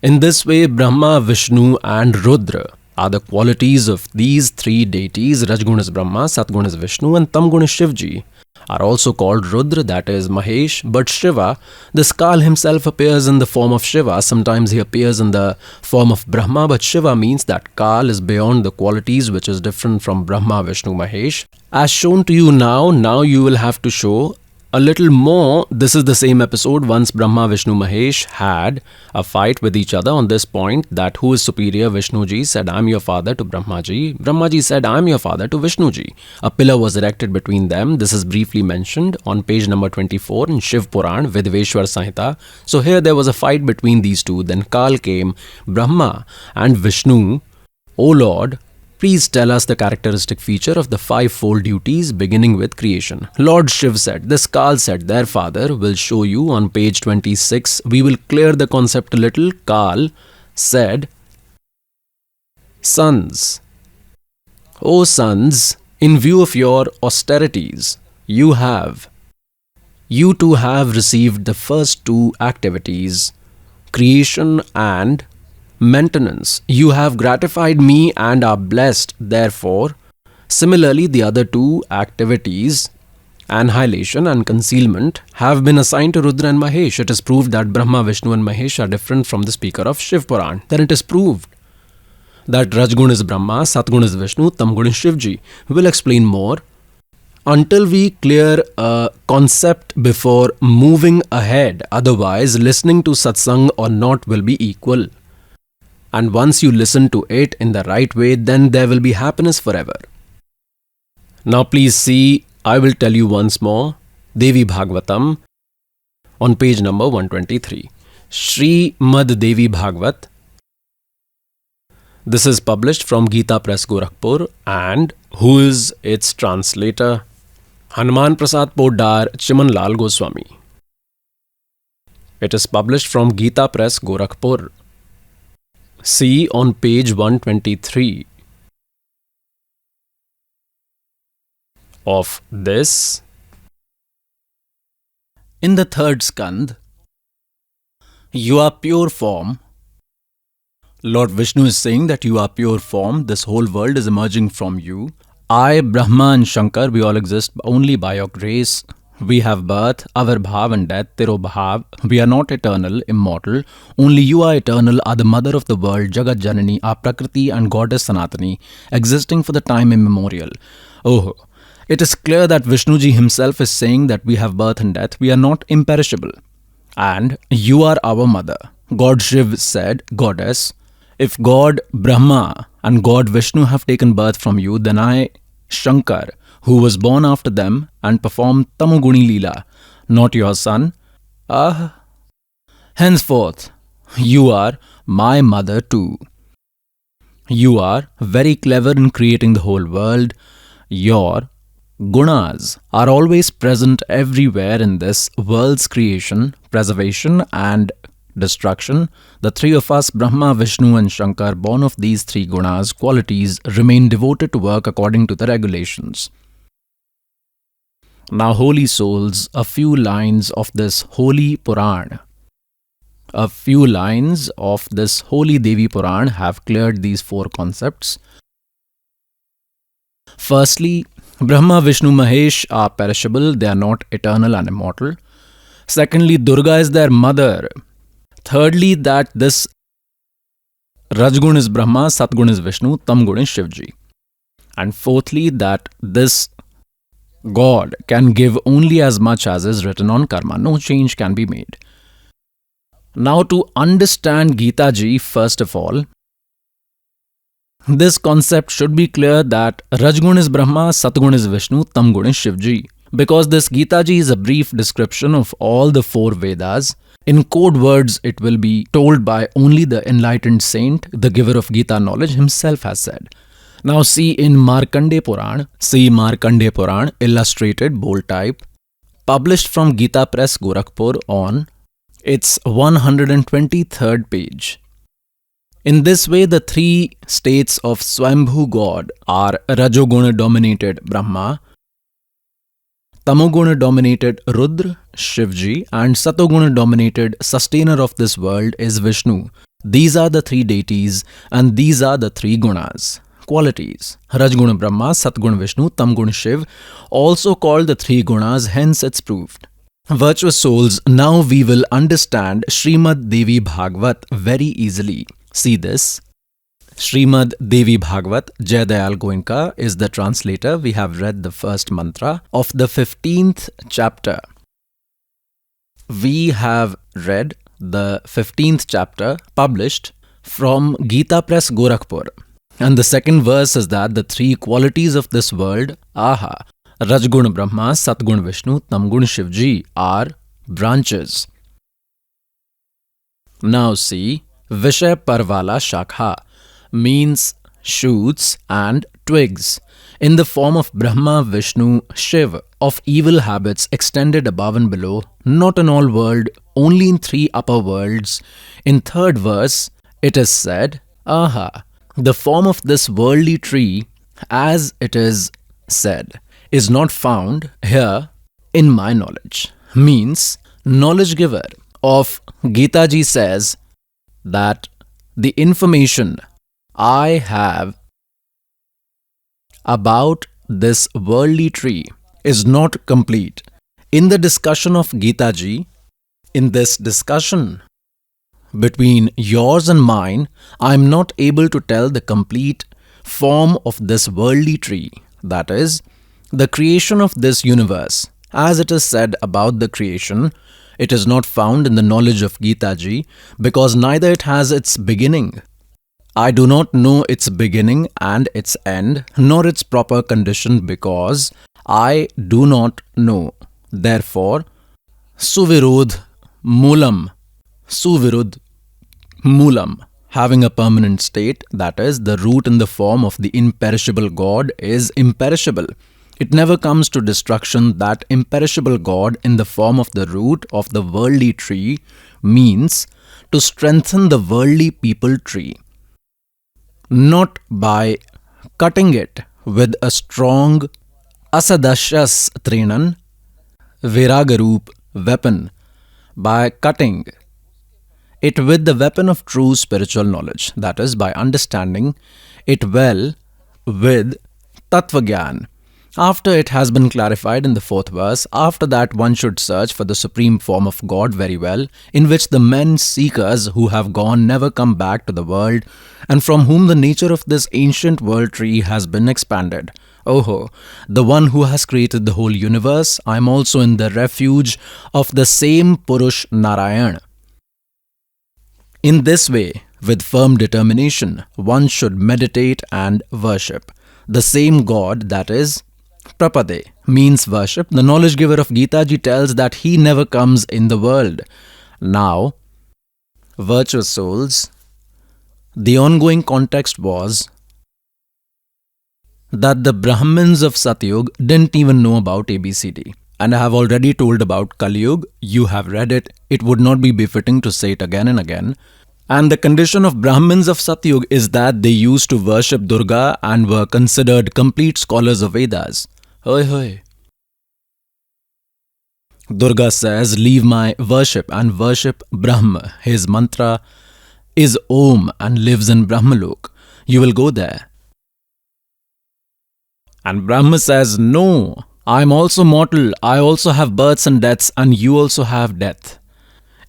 In this way, Brahma, Vishnu and Rudra are the qualities of these three deities. Rajgun is Brahma, Satgun is Vishnu and Tamgun is Shivji. Are also called Rudra, that is Mahesh. But Shiva, this Kal himself appears in the form of Shiva. Sometimes he appears in the form of Brahma, but Shiva means that Kal is beyond the qualities which is different from Brahma, Vishnu, Mahesh. As shown to you now you will have to show a little more. This is the same episode. Once Brahma, Vishnu, Mahesh had a fight with each other on this point that who is superior. Vishnuji said, I am your father to Brahmaji. Brahmaji said, I am your father to Vishnuji. A pillar was erected between them. This is briefly mentioned on page number 24 in Shiv Puran, Vidveshwar Samhita. So here there was a fight between these two. Then Kal came, Brahma and Vishnu. O Lord, please tell us the characteristic feature of the fivefold duties beginning with creation. Lord Shiv said, this Kal said, their father will show you on page 26. We will clear the concept a little. Kal said, sons, O sons, in view of your austerities, you too have received the first two activities, creation and maintenance. You have gratified me and are blessed. Therefore, similarly, the other two activities, annihilation and concealment, have been assigned to Rudra and Mahesh. It is proved that Brahma, Vishnu and Mahesh are different from the speaker of Shiv Puran. Then it is proved that Rajgun is Brahma, Satgun is Vishnu, Tamgun is Shivji. We will explain more. Until we clear a concept before moving ahead, otherwise listening to satsang or not will be equal. And once you listen to it in the right way, then there will be happiness forever. Now please see, I will tell you once more, Devi Bhagavatam on page number 123. Shri Mad Devi Bhagavat. This is published from Gita Press, Gorakhpur, and who is its translator? Hanuman Prasad Poddar, Chiman Lal Goswami. It is published from Gita Press, Gorakhpur. See on page 123 of this. In the third skand, you are pure form. Lord Vishnu is saying that you are pure form. This whole world is emerging from you. I, Brahma and Shankar, we all exist only by your grace. We have birth, Avarbhav and death, Tirobhav. We are not eternal, immortal. Only you are eternal, are the mother of the world, Jagat Janani, are Prakriti and goddess Sanatani, existing for the time immemorial. Oh, it is clear that Vishnuji himself is saying that we have birth and death. We are not imperishable. And you are our mother. God Shiv said, goddess, if God Brahma and God Vishnu have taken birth from you, then I, Shankar, who was born after them and performed Tamoguni Leela, not your son. Henceforth, you are my mother too. You are very clever in creating the whole world. Your gunas are always present everywhere in this world's creation, preservation and destruction. The three of us, Brahma, Vishnu and Shankar, born of these three gunas, qualities, remain devoted to work according to the regulations. Now, holy souls, a few lines of this holy Puran, a few lines of this holy Devi Puran have cleared these four concepts. Firstly, Brahma, Vishnu, Mahesh are perishable, they are not eternal and immortal. Secondly, Durga is their mother. Thirdly, that this Rajgun is Brahma, Satgun is Vishnu, Tamgun is Shivji. And fourthly, that this God can give only as much as is written on karma. No change can be made. Now, to understand Gita ji, first of all, this concept should be clear that Rajgun is Brahma, Satgun is Vishnu, Tamgun is Shivji. Because this Gita ji is a brief description of all the four Vedas. In code words, it will be told by only the enlightened saint, the giver of Gita knowledge himself has said. Now see in Markandeya Puran, illustrated, bold type, published from Gita Press, Gorakhpur on its 123rd page. In this way, the three states of Swambhu God are Rajoguna dominated Brahma, Tamoguna dominated Rudra, Shivji, and Satoguna dominated sustainer of this world is Vishnu. These are the three deities and these are the three gunas, qualities. Rajguna Brahma, Satguna Vishnu, Tamguna Shiv, also called the three gunas, hence it's proved. Virtuous souls, now we will understand Srimad Devi Bhagavat very easily. See this. Srimad Devi Bhagavat, Jayadayal Goenka is the translator. We have read the first mantra of the 15th chapter. We have read the 15th chapter published from Gita Press, Gorakhpur. And the second verse is that the three qualities of this world, Aha, Rajgun Brahma, Satgun Vishnu, Tamgun Shivji, are branches. Now see, Vishay Parvala Shakha means shoots and twigs, in the form of Brahma, Vishnu, Shiv, of evil habits extended above and below, not in all world, only in three upper worlds. In third verse, it is said, Aha, the form of this worldly tree, as it is said, is not found here in my knowledge. Means, knowledge giver of Gita ji says that the information I have about this worldly tree is not complete. In the discussion of Gita ji, in this discussion between yours and mine, I am not able to tell the complete form of this worldly tree, that is, the creation of this universe. As it is said about the creation, it is not found in the knowledge of Gita ji because neither it has its beginning. I do not know its beginning and its end, nor its proper condition because I do not know. Therefore, Suvirudh Moolam, having a permanent state, that is, the root in the form of the imperishable God is imperishable. It never comes to destruction. That imperishable God in the form of the root of the worldly tree means to strengthen the worldly people tree. Not by cutting it with a strong asadashas trinan, viragaroop weapon, by cutting it with the weapon of true spiritual knowledge, that is, by understanding it well with Tattvagyan. After it has been clarified in the fourth verse, after that one should search for the supreme form of God very well, in which the men seekers who have gone never come back to the world, and from whom the nature of this ancient world tree has been expanded. Oh, the one who has created the whole universe, I am also in the refuge of the same Purush Narayan. In this way, with firm determination, one should meditate and worship the same God, that is, Prapade means worship. The knowledge giver of Gita ji tells that he never comes in the world. Now, virtuous souls, the ongoing context was that the Brahmins of Satyug didn't even know about ABCD. And I have already told about Kali Yuga. You have read it. It would not be befitting to say it again and again. And the condition of Brahmins of Satyug is that they used to worship Durga and were considered complete scholars of Vedas. Hoi hoi. Durga says, leave my worship and worship Brahma. His mantra is Om and lives in Brahmalok. You will go there. And Brahma says, no, I am also mortal. I also have births and deaths, and you also have death.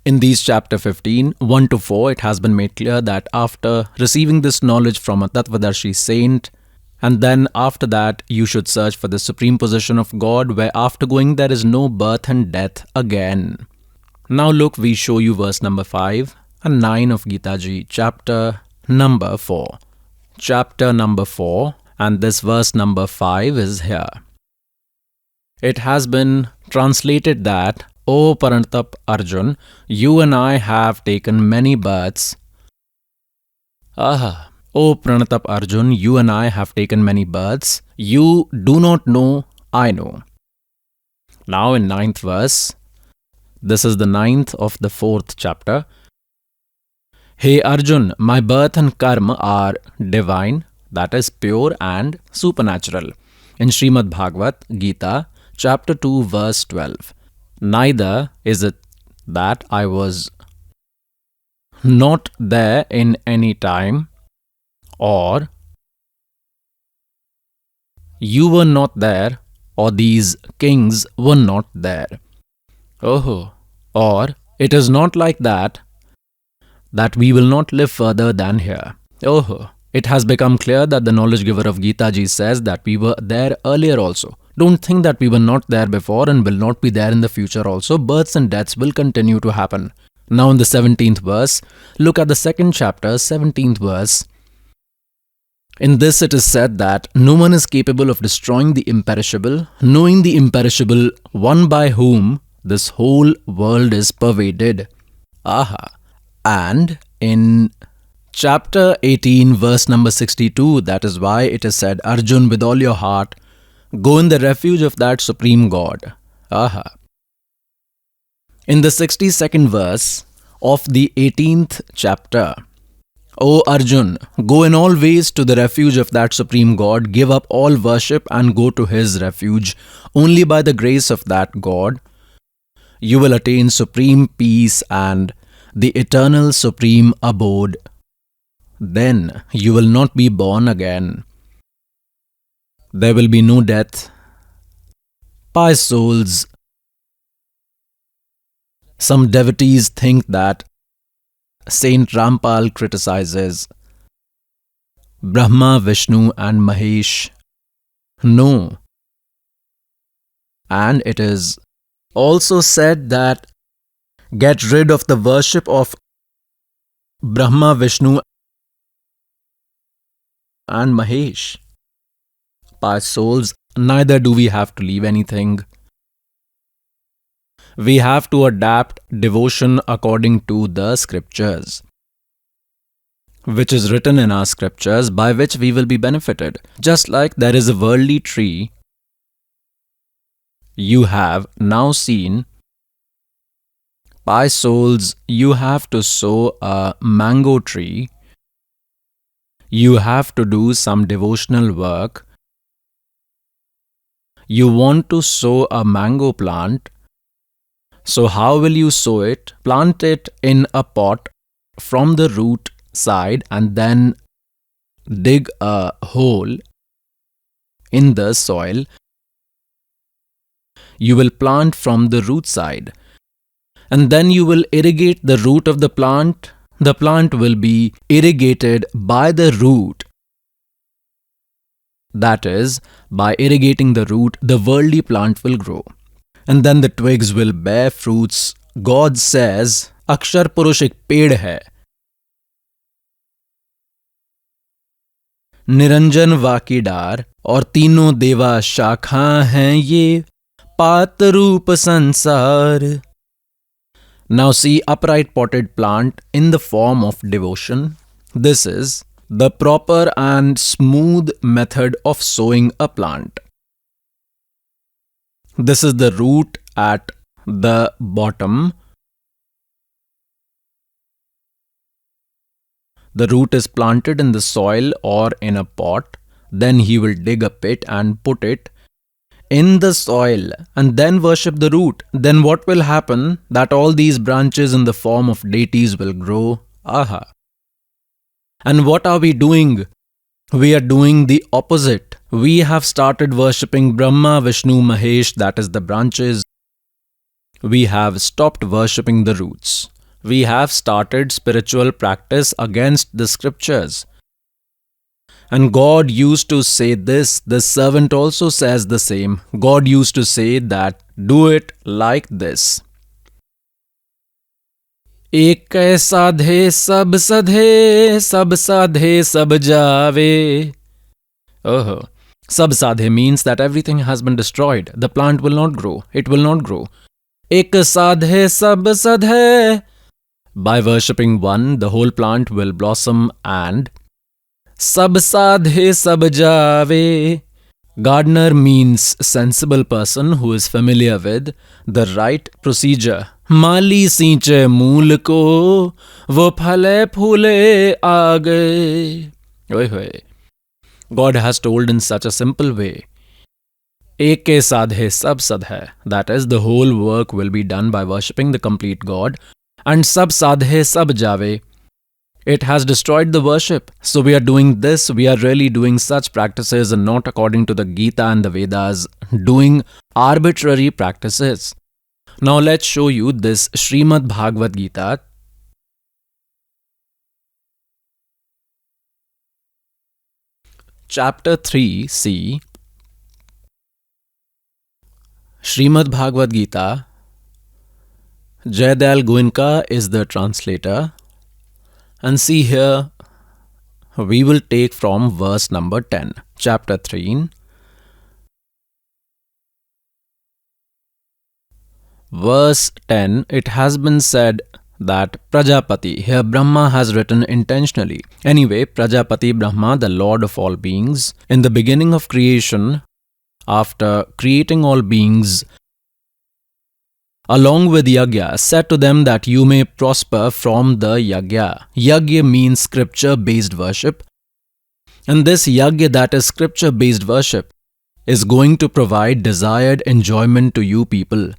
In these chapter 15, 1 to 4, it has been made clear that after receiving this knowledge from a Tattvadarshi saint, and then after that you should search for the supreme position of God, where after going there is no birth and death again. Now look, we show you verse number 5 and 9 of Gita Ji, chapter number 4. Chapter number 4, and this verse number 5 is here. It has been translated that, O Parantap Arjun, you and I have taken many births. O Pranatap Arjun, you and I have taken many births. You do not know, I know. Now in 9th verse, this is the 9th of the 4th chapter. Hey Arjun, my birth and karma are divine, that is pure and supernatural. In Srimad Bhagavat Gita, chapter 2, verse 12. Neither is it that I was not there in any time, or you were not there, or these kings were not there. Or it is not like that we will not live further than here. It has become clear that the knowledge giver of Gita Ji says that we were there earlier also. Don't think that we were not there before and will not be there in the future also. Births and deaths will continue to happen. Now in the 17th verse, look at the 2nd chapter, 17th verse. In this it is said that no one is capable of destroying the imperishable, knowing the imperishable, one by whom this whole world is pervaded. And in chapter 18, verse number 62, that is why it is said, Arjun, with all your heart, go in the refuge of that supreme God. In the 62nd verse of the 18th chapter, O Arjun, go in all ways to the refuge of that supreme God, give up all worship and go to his refuge. Only by the grace of that God, you will attain supreme peace and the eternal supreme abode. Then you will not be born again. There will be no death. Pious souls, some devotees think that Saint Rampal criticizes Brahma, Vishnu and Mahesh. No. And it is also said that get rid of the worship of Brahma, Vishnu and Mahesh. Pious souls, neither do we have to leave anything. We have to adapt devotion according to the scriptures, which is written in our scriptures, by which we will be benefited. Just like there is a worldly tree, you have now seen, pious souls, you have to sow a mango tree. You have to do some devotional work. You want to sow a mango plant. So how will you sow it? Plant it in a pot from the root side and then dig a hole in the soil. You will plant from the root side and then you will irrigate the root of the plant. The plant will be irrigated by the root. That is, by irrigating the root, the worldly plant will grow. And then the twigs will bear fruits. God says, Akshar Purush ek ped hai. Niranjan वाकीडार और तीनों देवा शाखा हैं ये पात रूप संसार. Now see upright potted plant in the form of devotion. This is the proper and smooth method of sowing a plant. This is the root at the bottom. The root is planted in the soil or in a pot. Then he will dig a pit and put it in the soil and then worship the root, then what will happen? That all these branches in the form of deities will grow. Aha. And what are we doing? We are doing the opposite. We have started worshipping Brahma, Vishnu, Mahesh, that is the branches. We have stopped worshipping the roots. We have started spiritual practice against the scriptures. And God used to say this, the servant also says the same. God used to say that, do it like this. एक साधे सब सधे, सब साधे सब जावे. Oh, sab sadhe means that everything has been destroyed. The plant will not grow. It will not grow. Ek sadhe sab sadhe. By worshipping one, the whole plant will blossom and sab sadhe sab jave. Gardener means sensible person who is familiar with the right procedure. Mali sinche mool ko, wo phale phule aage. Oi hoy. God has told in such a simple way. Eke sadhe sab sadhe. That is, the whole work will be done by worshipping the complete God. And sab sadhe sab jave. It has destroyed the worship. So we are doing this. We are really doing such practices and not according to the Gita and the Vedas. Doing arbitrary practices. Now let's show you this Srimad Bhagavad Gita. Chapter 3c. Srimad Bhagavad Gita. Jayadayal Goenka is the translator. And see here, we will take from verse number 10. Chapter 3. Verse 10, it has been said that Prajapati, here Brahma has written intentionally. Anyway, Prajapati Brahma, the Lord of all beings, in the beginning of creation, after creating all beings, along with Yagya, said to them that you may prosper from the Yagya. Yagya means scripture-based worship. And this Yagya, that is scripture-based worship, is going to provide desired enjoyment to you people.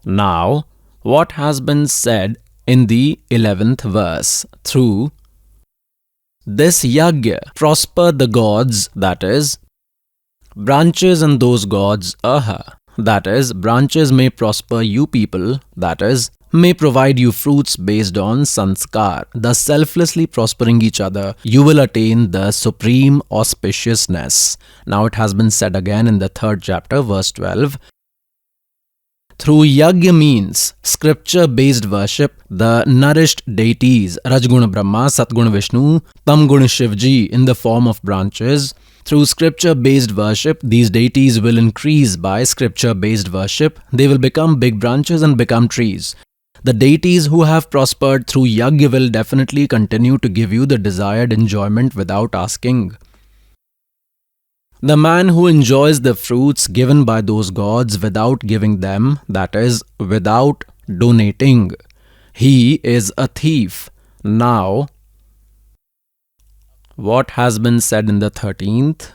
Now, what has been said in the 11th verse? Through this Yagya, prosper the gods, that is, branches in those gods, aha. That is, branches may prosper you people, that is, may provide you fruits based on sanskar, thus selflessly prospering each other, you will attain the supreme auspiciousness. Now it has been said again in the 3rd chapter, verse 12. Through Yagya means scripture-based worship, the nourished deities, Rajguna Brahma, Satguna Vishnu, Tamguna Shivji in the form of branches. Through scripture-based worship, these deities will increase by scripture-based worship. They will become big branches and become trees. The deities who have prospered through Yagya will definitely continue to give you the desired enjoyment without asking. The man who enjoys the fruits given by those gods without giving them, that is, without donating, he is a thief. Now, what has been said in the 13th?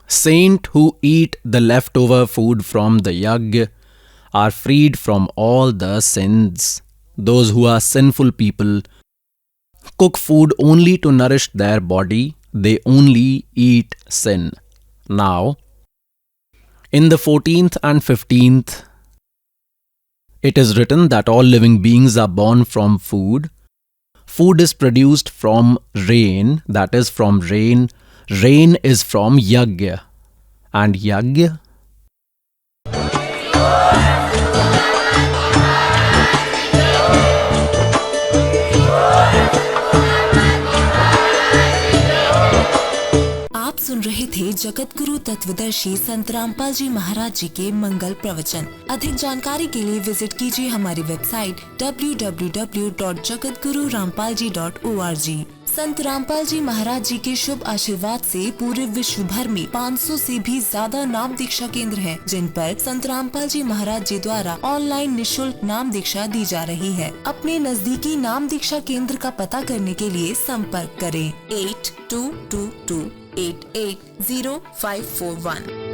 Saint who eat the leftover food from the Yagya are freed from all the sins. Those who are sinful people cook food only to nourish their body. They only eat sin. Now, in the 14th and 15th, it is written that all living beings are born from food. Food is produced from rain, that is from rain. Rain is from Yagya. And Yagya? आप सुन रहे थे जगत गुरु तत्वदर्शी संत रामपाल जी महाराज जी के मंगल प्रवचन। अधिक जानकारी के लिए विजिट कीजिए हमारी वेबसाइट www.jagatgururampalji.org। संत रामपाल जी महाराज जी के शुभ आशीर्वाद से पूरे विश्व भर में 500 से भी ज्यादा नाम दीक्षा केंद्र हैं, जिन पर संत रामपाल जी महाराज जी द्वारा ऑनलाइन निशुल्क नाम दीक्षा दी जा रही है। अपने नजदीकी नाम दीक्षा केंद्र का पता करने के लिए संपर्क करें 8222880541।